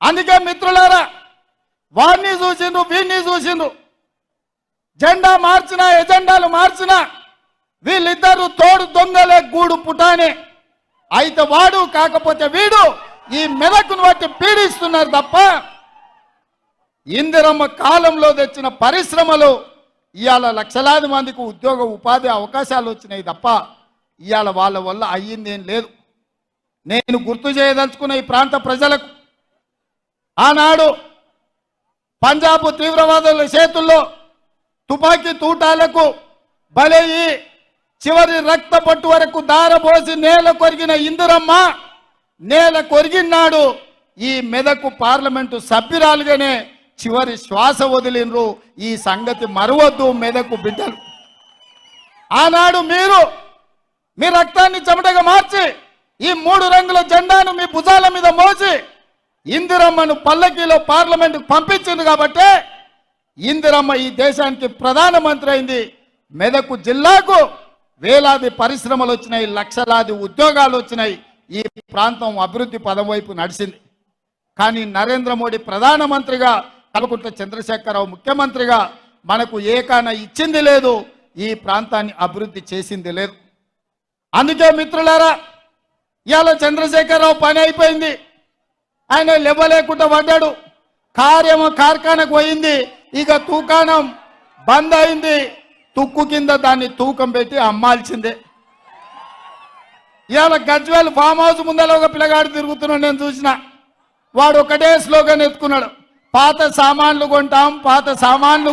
అందుకే మిత్రులారా, వారిని చూసిండ్రు వీరిని చూసిండ్రు, జెండా మార్చినా ఎజెండాలు మార్చినా వీళ్ళిద్దరూ తోడు దొంగలే గూడు పుటానే. అయితే వాడు కాకపోతే వీడు ఈ మెదకును బట్టి పీడిస్తున్నారు తప్ప ఇందిరమ్మ కాలంలో తెచ్చిన పరిశ్రమలు ఇవాళ లక్షలాది మందికి ఉద్యోగ ఉపాధి అవకాశాలు వచ్చినాయి తప్ప ఇవాళ వాళ్ళ వల్ల అయ్యిందేం లేదు. నేను గుర్తు చేయదలుచుకున్న ఈ ప్రాంత ప్రజలకు, ఆనాడు పంజాబ్ తీవ్రవాదుల చేతుల్లో తుపాకీ తూటాలకు బలయ్యి చివరి రక్త పట్టు వరకు దారబోసి నేల కొరిగిన ఇందిరమ్మ నేల కొరిగినాడు ఈ మెదకు పార్లమెంటు సభ్యురాలుగానే చివరి శ్వాస వదిలినరు. ఈ సంగతి మరవద్దు మెదకు బిడ్డలు. ఆనాడు మీ రక్తాన్ని చెమటగా మార్చి ఈ 3 రంగుల జెండాను మీ భుజాల మీద మోసి ఇందిరమ్మను పల్లకీలో పార్లమెంటుకు పంపించింది కాబట్టి ఇందిరమ్మ ఈ దేశానికి ప్రధానమంత్రి అయింది. మెదకు జిల్లాకు వేలాది పరిశ్రమలు వచ్చినాయి, లక్షలాది ఉద్యోగాలు వచ్చినాయి. ఈ ప్రాంతం అభివృద్ధి పదం వైపు నడిచింది. కానీ నరేంద్ర మోడీ ప్రధానమంత్రిగా, కల్వకుంట్ల చంద్రశేఖరరావు ముఖ్యమంత్రిగా మనకు ఏకాన ఇచ్చింది లేదు, ఈ ప్రాంతాన్ని అభివృద్ధి చేసింది లేదు. అందుకే మిత్రులారా, ఇవాళ చంద్రశేఖరరావు పని అయిపోయింది, ఆయన లేవలేకుండా పడ్డాడు. కార్ఖానకు పోయింది, ఇక తూకాణం బంద్ అయింది. తుక్కు కింద దాన్ని తూకం పెట్టి అమ్మాల్సిందే. ఇవాళ గజ్వేల్ ఫామ్ హౌస్ ముందర ఒక పిల్లగాడు తిరుగుతున్నాడు, నేను చూసిన. వాడు ఒకటే స్లోగన్ ఎత్తుకున్నాడు, పాత సామాన్లు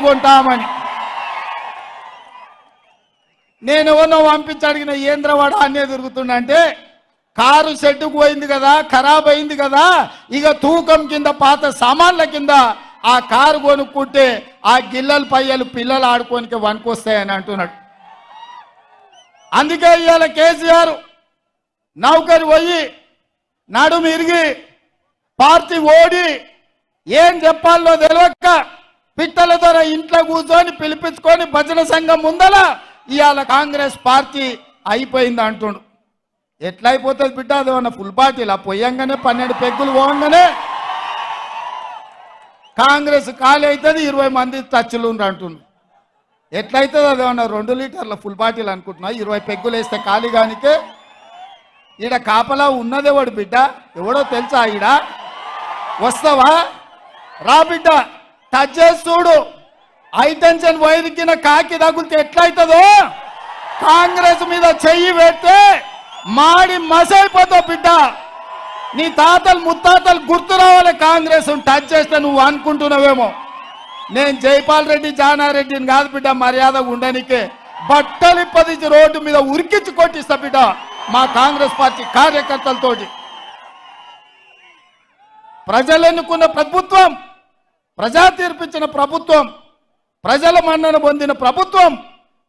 కొంటామని. నేను ఎవరినో పంపించి అడిగిన, ఏంద్రవాడ అనే తిరుగుతుండంటే, కారు షెడ్డుకు పోయింది కదా, ఖరాబ్ అయింది కదా, ఇక తూకం కింద పాత సామాన్ల కింద ఆ కారు కొనుక్కుంటే ఆ గిల్లల పయ్యలు పిల్లలు ఆడుకోనికి వనుకొస్తాయని అంటున్నాడు. అందుకే ఇవాళ కేసీఆర్ నౌకరి పోయి నడుము ఇరిగి పార్టీ ఓడి ఏం చెప్పాలో తెలియక పిట్టల ద్వారా ఇంట్లో కూర్చొని పిలిపించుకొని భజన సంఘం ముందల ఇవాళ కాంగ్రెస్ పార్టీ అయిపోయింది అంటుండు. ఎట్లా అయిపోతుంది బిడ్డ? అదేమన్నా ఫుల్ పార్టీలా? పోయంగానే 12 పెగ్గులు పోగానే కాంగ్రెస్ ఖాళీ అవుతుంది, 20 మంది టచ్లు అంటుండు. ఎట్లయితుంది? అదేమన్నా 2 లీటర్ల ఫుల్ బాటిల్ అనుకుంటున్నా? 20 పెగ్గులు వేస్తే ఖాళీ కానికే. ఈడ కాపలా ఉన్నదెవడు బిడ్డ? ఎవడో తెలుసా? ఈడ వస్తావా? రా బిడ్డ, టచ్ చేసి చూడు. హైటెన్షన్ వైరికిన కాకి తగులితే ఎట్లయితుందో కాంగ్రెస్ మీద చెయ్యి పెడితే మాడి మసైపోతావు బిడ్డ. నీ తాతలు ముత్తాతలు గుర్తు రావాలి కాంగ్రెస్ టచ్ చేస్తే. నువ్వు అనుకుంటున్నావేమో నేను జైపాల్ రెడ్డి జానారెడ్డిని కాదు బిడ్డ, మర్యాదగా ఉండనికే బట్టలు పదించి రోడ్డు మీద ఉరికించి కొట్టిస్తా బిడ్డ మా కాంగ్రెస్ పార్టీ కార్యకర్తలతోటి. ప్రజలు ఎన్నుకున్న ప్రభుత్వం, ప్రజా తీర్పిచ్చిన ప్రభుత్వం, ప్రజల మన్నన పొందిన ప్రభుత్వం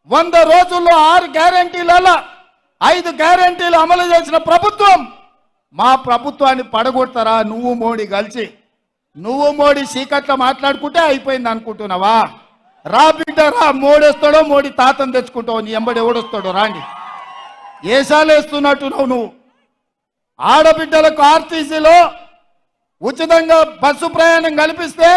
100 రోజుల్లో 6 గ్యారెంటీలలో 5 గ్యారెంటీలు అమలు చేసిన ప్రభుత్వం. మా ప్రభుత్వాన్ని పడగొడతారా నువ్వు మోడీ కలిసి? నువ్వు మోడీ చీకట్లో మాట్లాడుకుంటే అయిపోయింది అనుకుంటున్నావా? రా బిడ్డ రా, మోడేస్తాడో మోడీ తాతను తెచ్చుకుంటావు, నీ ఎంబడి ఎవడొస్తాడో రాండి. ఏసాలు వేస్తున్నట్టు నువ్వు. ఆడబిడ్డలకు ఆర్టీసీలో ఉచితంగా బస్సు ప్రయాణం కల్పిస్తే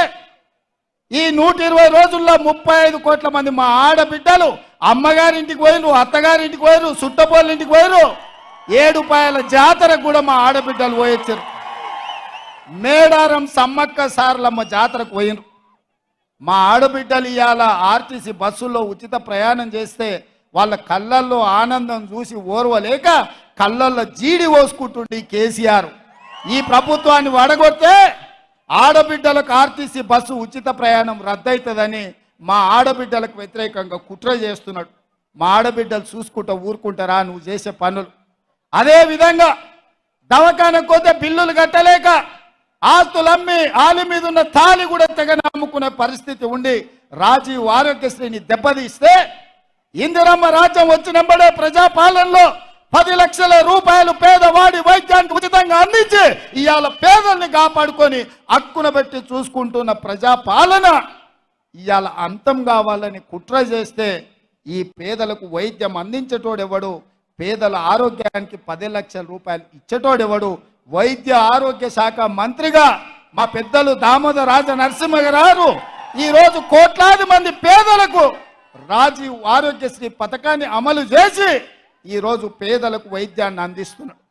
ఈ 120 రోజుల్లో 35 కోట్ల మంది మా ఆడబిడ్డలు అమ్మగారింటికి పోయిరు, అత్తగారింటికి పోయిరు, సుట్టపోళ్ళింటికి పోయిరు. 7 పాయల జాతరకు కూడా మా ఆడబిడ్డలు పోయొచ్చారు. మేడారం సమ్మక్క సారలమ్మ జాతరకు పోయినరు. మా ఆడబిడ్డలు ఇవాళ ఆర్టీసీ బస్సుల్లో ఉచిత ప్రయాణం చేస్తే వాళ్ళ కళ్ళల్లో ఆనందం చూసి ఓర్వలేక కళ్ళల్లో జీడి పోసుకుంటుండే కేసీఆర్. ఈ ప్రభుత్వాన్ని వడగొడితే ఆడబిడ్డలకు ఆర్టీసీ బస్సు ఉచిత ప్రయాణం రద్దవుతుందని మా ఆడబిడ్డలకు వ్యతిరేకంగా కుట్ర చేస్తున్నాడు. మా ఆడబిడ్డలు చూసుకుంటూ ఊరుకుంటారా నువ్వు చేసే పనులు? అదేవిధంగా దవాఖానకు పోతే బిల్లులు కట్టలేక ఆస్తులమ్మి ఆలి మీద ఉన్న తాళి కూడా తెగ నమ్ముకునే పరిస్థితి ఉండి రాజీవ్ ఆరోగ్యశ్రీని దెబ్బతీస్తే ఇందిరమ్మ రాజ్యం వచ్చినప్పుడే ప్రజాపాలనలో 10 లక్షల రూపాయలు పేదవాడి వైద్యానికి ఉచితంగా అందించి ఇవాళ పేదల్ని కాపాడుకొని హక్కున పెట్టి చూసుకుంటున్న ప్రజాపాలన ఇవాళ అంతం కావాలని కుట్ర చేస్తే ఈ పేదలకు వైద్యం అందించేటోడెవడు? పేదల ఆరోగ్యానికి 10 లక్షల రూపాయలు ఇచ్చేటోడెవడు? వైద్య ఆరోగ్య శాఖ మంత్రిగా మా పెద్దలు దామోదర రాజ నరసింహ గారు ఈరోజు కోట్లాది మంది పేదలకు రాజీవ్ ఆరోగ్యశ్రీ పథకాన్ని అమలు చేసి ఈరోజు పేదలకు వైద్యాన్ని అందిస్తున్నాడు.